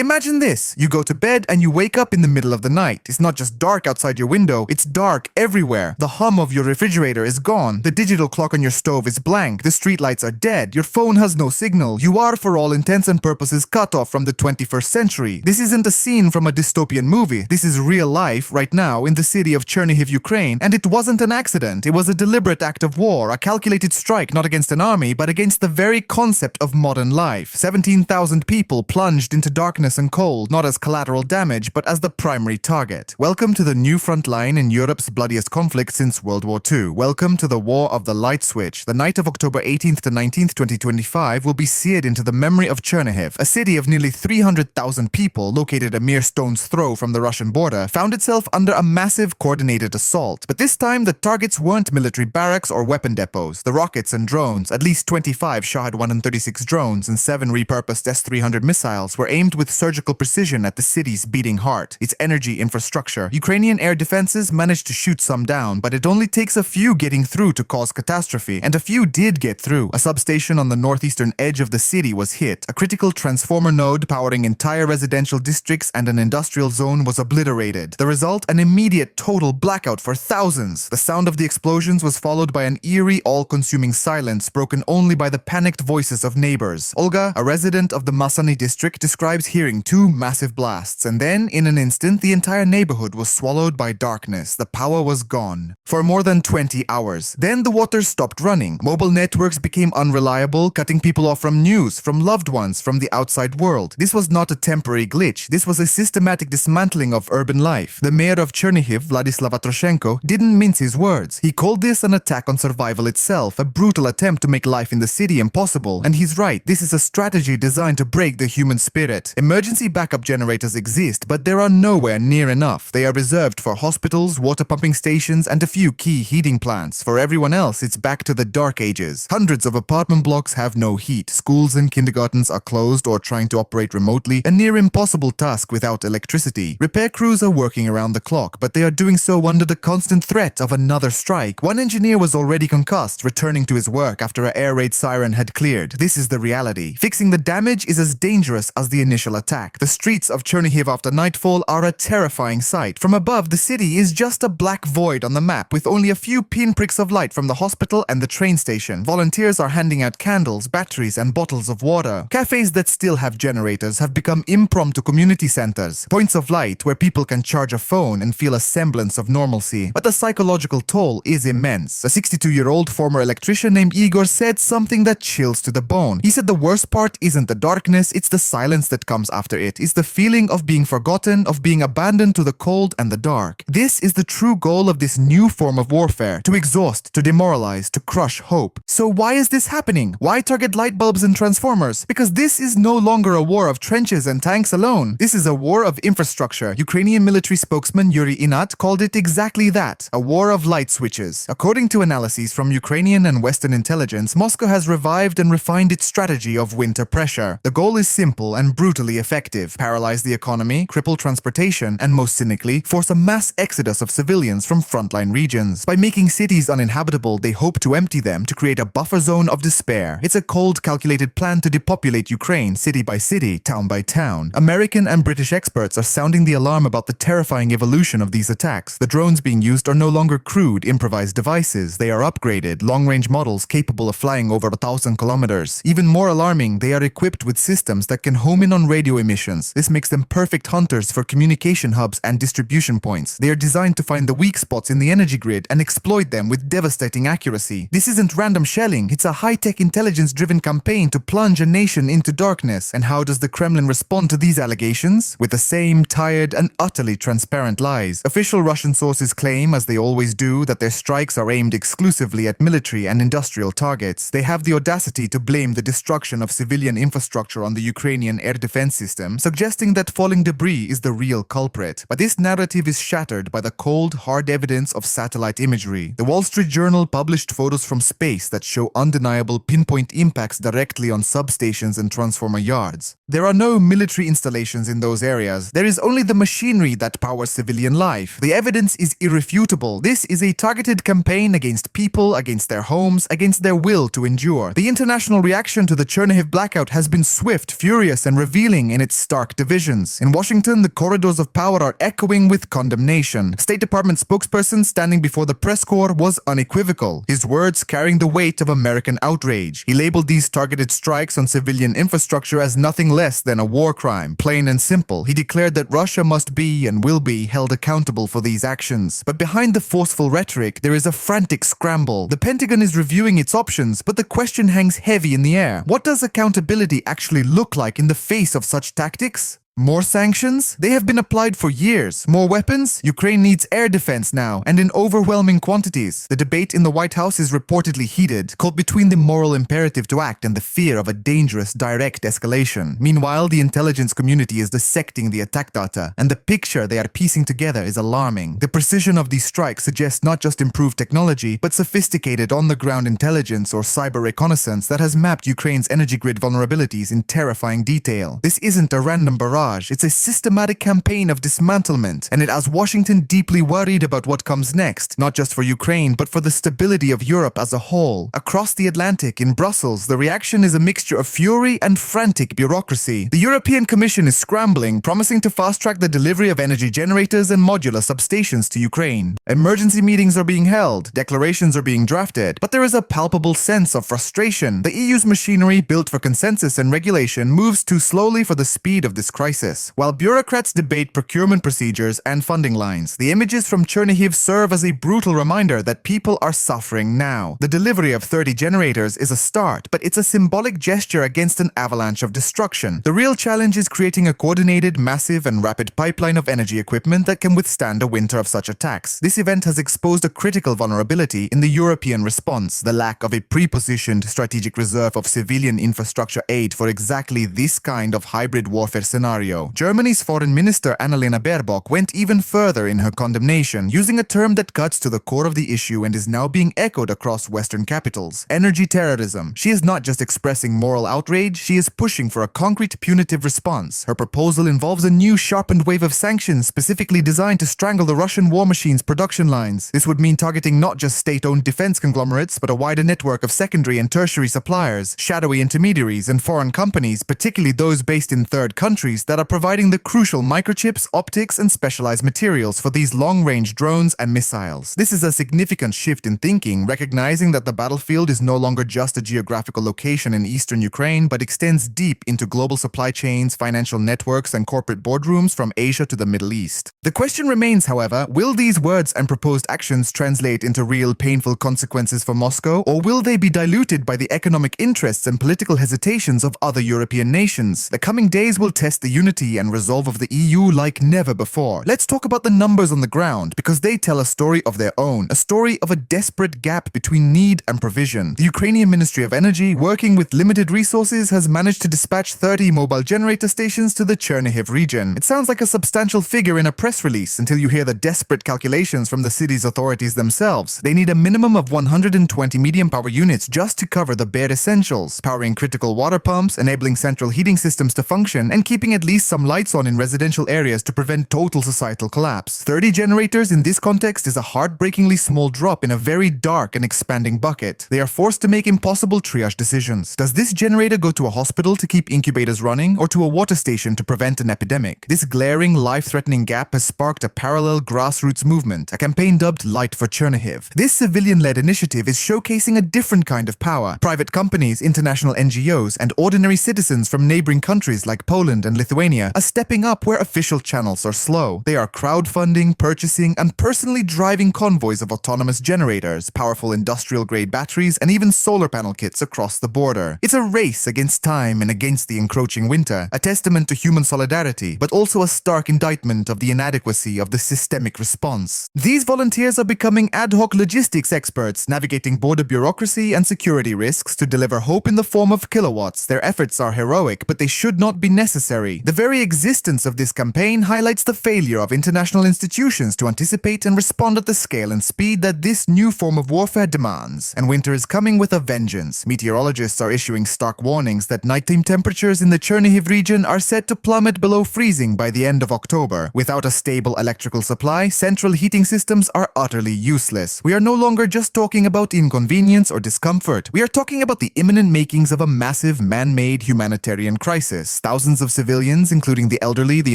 Imagine this. You go to bed and you wake up in the middle of the night. It's not just dark outside your window, it's dark everywhere. The hum of your refrigerator is gone. The digital clock on your stove is blank. The streetlights are dead. Your phone has no signal. You are, for all intents and purposes, cut off from the 21st century. This isn't a scene from a dystopian movie. This is real life right now in the city of Chernihiv, Ukraine, and it wasn't an accident. It was a deliberate act of war, a calculated strike not against an army, but against the very concept of modern life. 17,000 people plunged into darkness and cold, not as collateral damage, but as the primary target. Welcome to the new front line in Europe's bloodiest conflict since World War II. Welcome to the War of the Light Switch. The night of October 18th to 19th, 2025 will be seared into the memory of Chernihiv, a city of nearly 300,000 people located a mere stone's throw from the Russian border, found itself under a massive coordinated assault. But this time, the targets weren't military barracks or weapon depots. The rockets and drones, at least 25 Shahed-136 drones and 7 repurposed S-300 missiles, were aimed with surgical precision at the city's beating heart, its energy infrastructure. Ukrainian air defenses managed to shoot some down, but it only takes a few getting through to cause catastrophe, and a few did get through. A substation on the northeastern edge of the city was hit. A critical transformer node powering entire residential districts and an industrial zone was obliterated. The result, an immediate total blackout for thousands. The sound of the explosions was followed by an eerie, all-consuming silence broken only by the panicked voices of neighbors. Olga, a resident of the Masany district, describes hearing 2 massive blasts, and then, in an instant, the entire neighborhood was swallowed by darkness. The power was gone for more than 20 hours. Then the water stopped running. Mobile networks became unreliable, cutting people off from news, from loved ones, from the outside world. This was not a temporary glitch. This was a systematic dismantling of urban life. The mayor of Chernihiv, Vladislav Atroshenko, didn't mince his words. He called this an attack on survival itself, a brutal attempt to make life in the city impossible. And he's right, this is a strategy designed to break the human spirit. Emergency backup generators exist, but there are nowhere near enough. They are reserved for hospitals, water pumping stations, and a few key heating plants. For everyone else, it's back to the dark ages. Hundreds of apartment blocks have no heat. Schools and kindergartens are closed or trying to operate remotely, a near impossible task without electricity. Repair crews are working around the clock, but they are doing so under the constant threat of another strike. One engineer was already concussed, returning to his work after an air raid siren had cleared. This is the reality. Fixing the damage is as dangerous as the initial attack. The streets of Chernihiv after nightfall are a terrifying sight. From above, the city is just a black void on the map, with only a few pinpricks of light from the hospital and the train station. Volunteers are handing out candles, batteries, and bottles of water. Cafes that still have generators have become impromptu community centers, points of light where people can charge a phone and feel a semblance of normalcy. But the psychological toll is immense. A 62-year-old former electrician named Igor said something that chills to the bone. He said the worst part isn't the darkness, it's the silence that comes after it. It's the feeling of being forgotten, of being abandoned to the cold and the dark. This is the true goal of this new form of warfare: to exhaust, to demoralize, to crush hope. So why is this happening? Why target light bulbs and transformers? Because this is no longer a war of trenches and tanks alone. This is a war of infrastructure. Ukrainian military spokesman Yuri Inat called it exactly that, a war of light switches. According to analyses from Ukrainian and Western intelligence, Moscow has revived and refined its strategy of winter pressure. The goal is simple and brutally effective: paralyze the economy, cripple transportation, and most cynically, force a mass exodus of civilians from frontline regions. By making cities uninhabitable, they hope to empty them to create a buffer zone of despair. It's a cold, calculated plan to depopulate Ukraine city by city, town by town. American and British experts are sounding the alarm about the terrifying evolution of these attacks. The drones being used are no longer crude, improvised devices. They are upgraded, long-range models capable of flying over 1,000 kilometers. Even more alarming, they are equipped with systems that can home in on radio emissions. This makes them perfect hunters for communication hubs and distribution points. They are designed to find the weak spots in the energy grid and exploit them with devastating accuracy. This isn't random shelling, it's a high-tech intelligence-driven campaign to plunge a nation into darkness. And how does the Kremlin respond to these allegations? With the same tired and utterly transparent lies. Official Russian sources claim, as they always do, that their strikes are aimed exclusively at military and industrial targets. They have the audacity to blame the destruction of civilian infrastructure on the Ukrainian air defense system, suggesting that falling debris is the real culprit. But this narrative is shattered by the cold, hard evidence of satellite imagery. The Wall Street Journal published photos from space that show undeniable pinpoint impacts directly on substations and transformer yards. There are no military installations in those areas. There is only the machinery that powers civilian life. The evidence is irrefutable. This is a targeted campaign against people, against their homes, against their will to endure. The international reaction to the Chernihiv blackout has been swift, furious, and revealing, showing in its stark divisions. In Washington, the corridors of power are echoing with condemnation. State Department spokesperson standing before the press corps was unequivocal, his words carrying the weight of American outrage. He labeled these targeted strikes on civilian infrastructure as nothing less than a war crime. Plain and simple, he declared that Russia must be and will be held accountable for these actions. But behind the forceful rhetoric, there is a frantic scramble. The Pentagon is reviewing its options, but the question hangs heavy in the air. What does accountability actually look like in the face of such tactics? More sanctions? They have been applied for years. More weapons? Ukraine needs air defense now, and in overwhelming quantities. The debate in the White House is reportedly heated, caught between the moral imperative to act and the fear of a dangerous, direct escalation. Meanwhile, the intelligence community is dissecting the attack data, and the picture they are piecing together is alarming. The precision of these strikes suggests not just improved technology, but sophisticated on-the-ground intelligence or cyber reconnaissance that has mapped Ukraine's energy grid vulnerabilities in terrifying detail. This isn't a random barrage. It's a systematic campaign of dismantlement, and it has Washington deeply worried about what comes next, not just for Ukraine, but for the stability of Europe as a whole. Across the Atlantic, in Brussels, the reaction is a mixture of fury and frantic bureaucracy. The European Commission is scrambling, promising to fast-track the delivery of energy generators and modular substations to Ukraine. Emergency meetings are being held, declarations are being drafted, but there is a palpable sense of frustration. The EU's machinery, built for consensus and regulation, moves too slowly for the speed of this crisis. While bureaucrats debate procurement procedures and funding lines, the images from Chernihiv serve as a brutal reminder that people are suffering now. The delivery of 30 generators is a start, but it's a symbolic gesture against an avalanche of destruction. The real challenge is creating a coordinated, massive, and rapid pipeline of energy equipment that can withstand a winter of such attacks. This event has exposed a critical vulnerability in the European response: the lack of a pre-positioned strategic reserve of civilian infrastructure aid for exactly this kind of hybrid warfare scenario. Germany's Foreign Minister Annalena Baerbock went even further in her condemnation, using a term that cuts to the core of the issue and is now being echoed across Western capitals: energy terrorism. She is not just expressing moral outrage, she is pushing for a concrete punitive response. Her proposal involves a new sharpened wave of sanctions specifically designed to strangle the Russian war machine's production lines. This would mean targeting not just state-owned defense conglomerates, but a wider network of secondary and tertiary suppliers, shadowy intermediaries, and foreign companies, particularly those based in third countries that are providing the crucial microchips, optics, and specialized materials for these long-range drones and missiles. This is a significant shift in thinking, recognizing that the battlefield is no longer just a geographical location in eastern Ukraine, but extends deep into global supply chains, financial networks, and corporate boardrooms from Asia to the Middle East. The question remains, however, will these words and proposed actions translate into real painful consequences for Moscow, or will they be diluted by the economic interests and political hesitations of other European nations? The coming days will test the unity and resolve of the EU like never before. Let's talk about the numbers on the ground, because they tell a story of their own, a story of a desperate gap between need and provision. The Ukrainian Ministry of Energy, working with limited resources, has managed to dispatch 30 mobile generator stations to the Chernihiv region. It sounds like a substantial figure in a press release until you hear the desperate calculations from the city's authorities themselves. They need a minimum of 120 medium power units just to cover the bare essentials, powering critical water pumps, enabling central heating systems to function, and keeping at least some lights on in residential areas to prevent total societal collapse. 30 generators in this context is a heartbreakingly small drop in a very dark and expanding bucket. They are forced to make impossible triage decisions. Does this generator go to a hospital to keep incubators running, or to a water station to prevent an epidemic? This glaring, life-threatening gap has sparked a parallel grassroots movement, a campaign dubbed Light for Chernihiv. This civilian-led initiative is showcasing a different kind of power. Private companies, international NGOs, and ordinary citizens from neighboring countries like Poland and Lithuania are stepping up where official channels are slow. They are crowdfunding, purchasing, and personally driving convoys of autonomous generators, powerful industrial-grade batteries, and even solar panel kits across the border. It's a race against time and against the encroaching winter, a testament to human solidarity, but also a stark indictment of the inadequacy of the systemic response. These volunteers are becoming ad hoc logistics experts, navigating border bureaucracy and security risks to deliver hope in the form of kilowatts. Their efforts are heroic, but they should not be necessary. The very existence of this campaign highlights the failure of international institutions to anticipate and respond at the scale and speed that this new form of warfare demands. And winter is coming with a vengeance. Meteorologists are issuing stark warnings that nighttime temperatures in the Chernihiv region are set to plummet below freezing by the end of October. Without a stable electrical supply, central heating systems are utterly useless. We are no longer just talking about inconvenience or discomfort. We are talking about the imminent makings of a massive man-made humanitarian crisis. Thousands of civilians citizens, including the elderly, the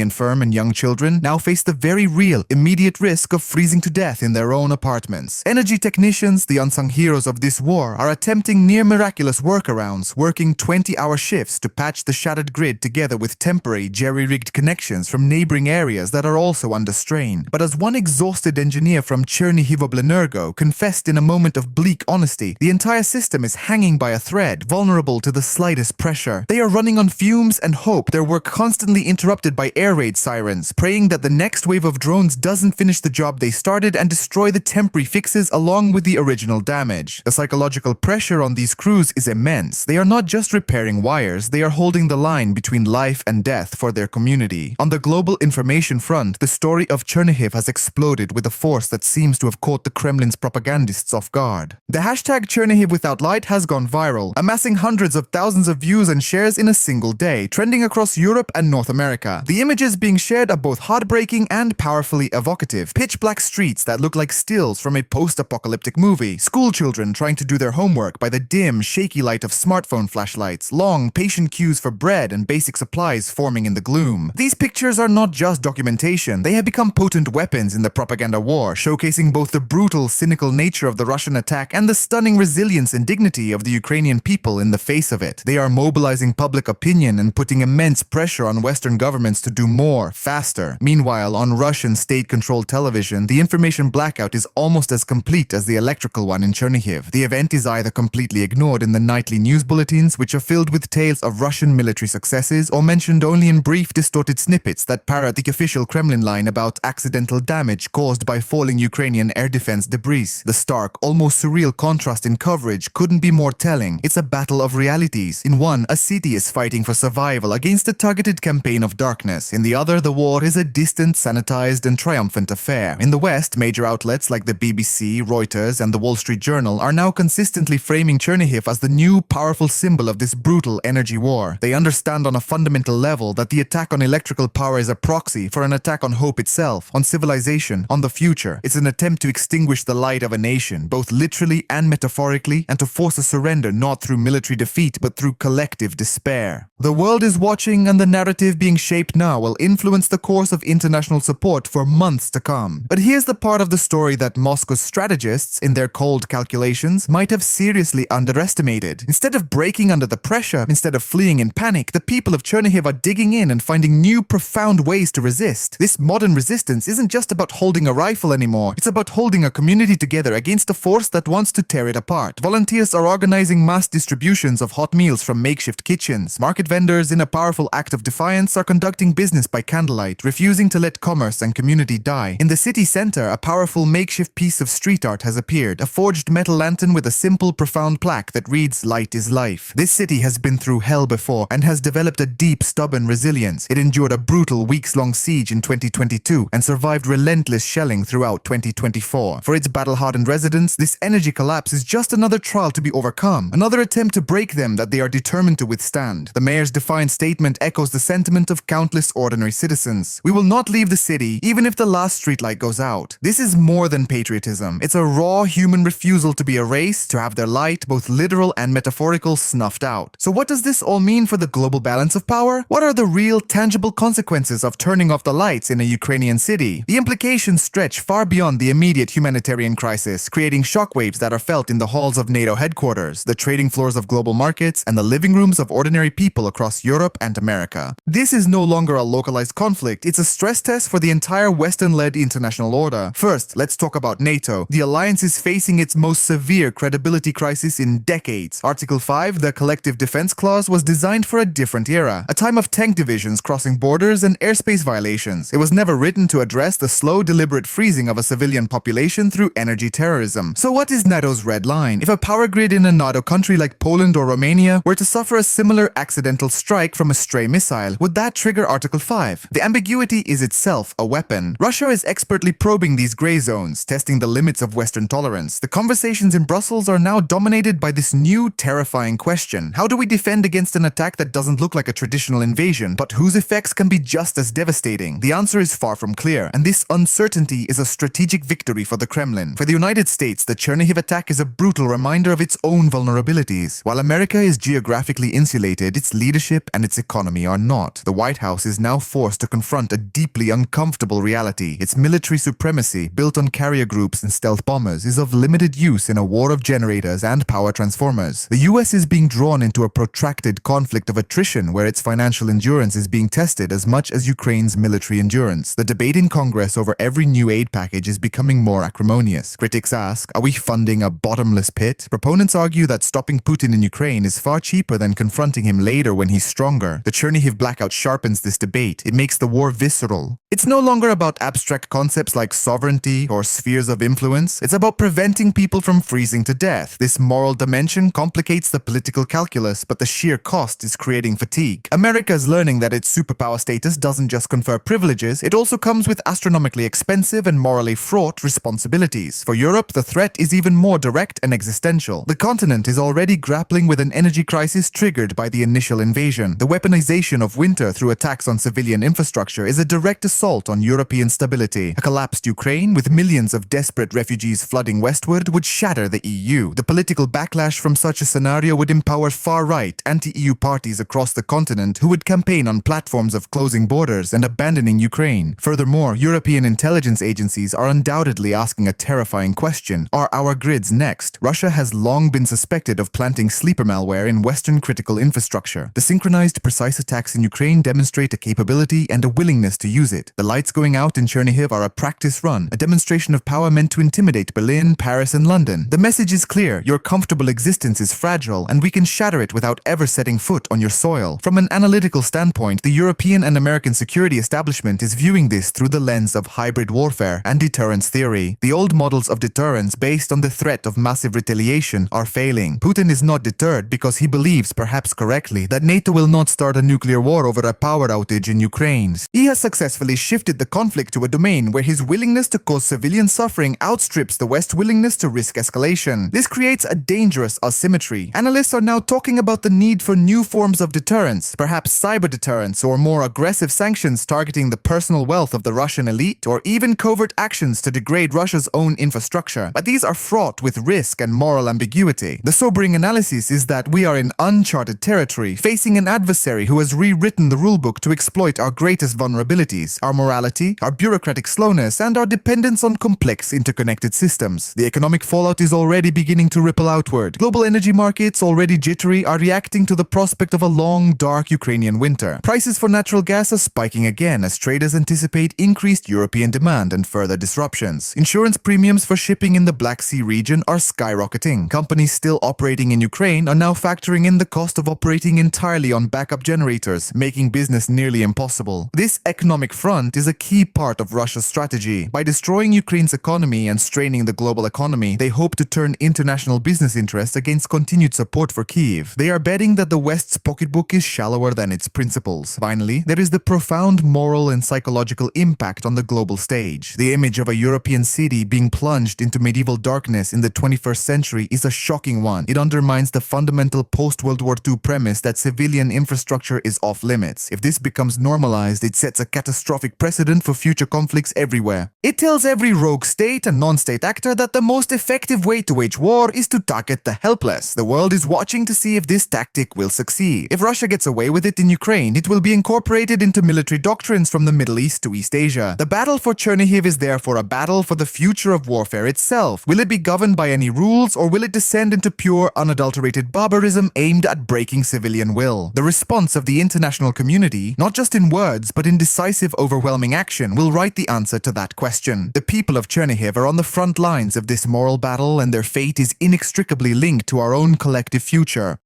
infirm, and young children, now face the very real, immediate risk of freezing to death in their own apartments. Energy technicians, the unsung heroes of this war, are attempting near-miraculous workarounds, working 20-hour shifts to patch the shattered grid together with temporary, jerry-rigged connections from neighboring areas that are also under strain. But as one exhausted engineer from Chernihiv confessed in a moment of bleak honesty, the entire system is hanging by a thread, vulnerable to the slightest pressure. They are running on fumes and hope, their work constantly interrupted by air raid sirens, praying that the next wave of drones doesn't finish the job they started and destroy the temporary fixes along with the original damage. The psychological pressure on these crews is immense. They are not just repairing wires, they are holding the line between life and death for their community. On the global information front, the story of Chernihiv has exploded with a force that seems to have caught the Kremlin's propagandists off guard. The hashtag Chernihiv without light has gone viral, amassing hundreds of thousands of views and shares in a single day, trending across Europe and North America. The images being shared are both heartbreaking and powerfully evocative. Pitch-black streets that look like stills from a post-apocalyptic movie, school children trying to do their homework by the dim, shaky light of smartphone flashlights, long, patient queues for bread and basic supplies forming in the gloom. These pictures are not just documentation, they have become potent weapons in the propaganda war, showcasing both the brutal, cynical nature of the Russian attack and the stunning resilience and dignity of the Ukrainian people in the face of it. They are mobilizing public opinion and putting immense pressure on Western governments to do more, faster. Meanwhile, on Russian state-controlled television, the information blackout is almost as complete as the electrical one in Chernihiv. The event is either completely ignored in the nightly news bulletins, which are filled with tales of Russian military successes, or mentioned only in brief, distorted snippets that parrot the official Kremlin line about accidental damage caused by falling Ukrainian air defense debris. The stark, almost surreal contrast in coverage couldn't be more telling. It's a battle of realities. In one, a city is fighting for survival against a targeted campaign of darkness. In the other, the war is a distant, sanitized, and triumphant affair. In the West, major outlets like the BBC, Reuters, and the Wall Street Journal are now consistently framing Chernihiv as the new, powerful symbol of this brutal energy war. They understand on a fundamental level that the attack on electrical power is a proxy for an attack on hope itself, on civilization, on the future. It's an attempt to extinguish the light of a nation, both literally and metaphorically, and to force a surrender not through military defeat but through collective despair. The world is watching, and the narrative being shaped now will influence the course of international support for months to come. But here's the part of the story that Moscow's strategists, in their cold calculations, might have seriously underestimated. Instead of breaking under the pressure, instead of fleeing in panic, the people of Chernihiv are digging in and finding new, profound ways to resist. This modern resistance isn't just about holding a rifle anymore, it's about holding a community together against a force that wants to tear it apart. Volunteers are organizing mass distributions of hot meals from makeshift kitchens. Market vendors, in a powerful act of defiance, are conducting business by candlelight, refusing to let commerce and community die. In the city center, a powerful makeshift piece of street art has appeared, a forged metal lantern with a simple, profound plaque that reads, "Light is life." This city has been through hell before and has developed a deep, stubborn resilience. It endured a brutal, weeks-long siege in 2022 and survived relentless shelling throughout 2024. For its battle-hardened residents, this energy collapse is just another trial to be overcome, another attempt to break them that they are determined to withstand. The mayor's defiant statement echoes the sentiment of countless ordinary citizens. We will not leave the city, even if the last streetlight goes out. This is more than patriotism. It's a raw human refusal to be erased, to have their light, both literal and metaphorical, snuffed out. So what does this all mean for the global balance of power? What are the real, tangible consequences of turning off the lights in a Ukrainian city? The implications stretch far beyond the immediate humanitarian crisis, creating shockwaves that are felt in the halls of NATO headquarters, the trading floors of global markets, and the living rooms of ordinary people across Europe and America. This is no longer a localized conflict, it's a stress test for the entire Western-led international order. First, let's talk about NATO. The alliance is facing its most severe credibility crisis in decades. Article 5, the Collective Defense Clause, was designed for a different era, a time of tank divisions crossing borders and airspace violations. It was never written to address the slow, deliberate freezing of a civilian population through energy terrorism. So what is NATO's red line? If a power grid in a NATO country like Poland or Romania were to suffer a similar accidental strike from a stray missile, would that trigger Article 5? The ambiguity is itself a weapon. Russia is expertly probing these gray zones, testing the limits of Western tolerance. The conversations in Brussels are now dominated by this new, terrifying question. How do we defend against an attack that doesn't look like a traditional invasion, but whose effects can be just as devastating? The answer is far from clear, and this uncertainty is a strategic victory for the Kremlin. For the United States, the Chernihiv attack is a brutal reminder of its own vulnerabilities. While America is geographically insulated, its leadership and its economy are not. The White House is now forced to confront a deeply uncomfortable reality. Its military supremacy, built on carrier groups and stealth bombers, is of limited use in a war of generators and power transformers. The US is being drawn into a protracted conflict of attrition where its financial endurance is being tested as much as Ukraine's military endurance. The debate in Congress over every new aid package is becoming more acrimonious. Critics ask, are we funding a bottomless pit? Proponents argue that stopping Putin in Ukraine is far cheaper than confronting him later when he's stronger. The Chernihiv blackout sharpens this debate. It makes the war visceral. It's no longer about abstract concepts like sovereignty or spheres of influence. It's about preventing people from freezing to death. This moral dimension complicates the political calculus, but the sheer cost is creating fatigue. America is learning that its superpower status doesn't just confer privileges, it also comes with astronomically expensive and morally fraught responsibilities. For Europe, the threat is even more direct and existential. The continent is already grappling with an energy crisis triggered by the initial invasion. The weaponization of winter through attacks on civilian infrastructure is a direct assault on European stability. A collapsed Ukraine, with millions of desperate refugees flooding westward, would shatter the EU. The political backlash from such a scenario would empower far-right, anti-EU parties across the continent who would campaign on platforms of closing borders and abandoning Ukraine. Furthermore, European intelligence agencies are undoubtedly asking a terrifying question. Are our grids next? Russia has long been suspected of planting sleeper malware in Western critical infrastructure. The synchronized, precise attacks in Ukraine demonstrate a capability and a willingness to use it. The lights going out in Chernihiv are a practice run, a demonstration of power meant to intimidate Berlin, Paris, and London. The message is clear: your comfortable existence is fragile, and we can shatter it without ever setting foot on your soil. From an analytical standpoint, the European and American security establishment is viewing this through the lens of hybrid warfare and deterrence theory. The old models of deterrence based on the threat of massive retaliation are failing. Putin is not deterred because he believes, perhaps correctly, that NATO will not start a nuclear war over a power outage in Ukraine. He has successfully shifted the conflict to a domain where his willingness to cause civilian suffering outstrips the West's willingness to risk escalation. This creates a dangerous asymmetry. Analysts are now talking about the need for new forms of deterrence, perhaps cyber deterrence or more aggressive sanctions targeting the personal wealth of the Russian elite, or even covert actions to degrade Russia's own infrastructure. But these are fraught with risk and moral ambiguity. The sobering analysis is that we are in uncharted territory, facing an adversary who has rewritten the rulebook to exploit our greatest vulnerabilities: our morality, our bureaucratic slowness, and our dependence on complex interconnected systems. The economic fallout is already beginning to ripple outward. Global energy markets, already jittery, are reacting to the prospect of a long, dark Ukrainian winter. Prices for natural gas are spiking again as traders anticipate increased European demand and further disruptions. Insurance premiums for shipping in the Black Sea region are skyrocketing. Companies still operating in Ukraine are now factoring in the cost of operating entirely on backup generators, making business nearly impossible. This economic front is a key part of Russia's strategy. By destroying Ukraine's economy and straining the global economy, they hope to turn international business interests against continued support for Kyiv. They are betting that the West's pocketbook is shallower than its principles. Finally, there is the profound moral and psychological impact on the global stage. The image of a European city being plunged into medieval darkness in the 21st century is a shocking one. It undermines the fundamental post-World War II premise that civilian infrastructure is off limits. If this becomes normalized, it sets a catastrophic precedent for future conflicts everywhere. It tells every rogue state and non-state actor that the most effective way to wage war is to target the helpless. The world is watching to see if this tactic will succeed. If Russia gets away with it in Ukraine, it will be incorporated into military doctrines from the Middle East to East Asia. The battle for Chernihiv is therefore a battle for the future of warfare itself. Will it be governed by any rules, or will it descend into pure, unadulterated barbarism aimed at breaking civilian will? The response of the international community, not just in words but in decisive, overwhelming action, will write the answer to that question. The people of Chernihiv are on the front lines of this moral battle, and their fate is inextricably linked to our own collective future.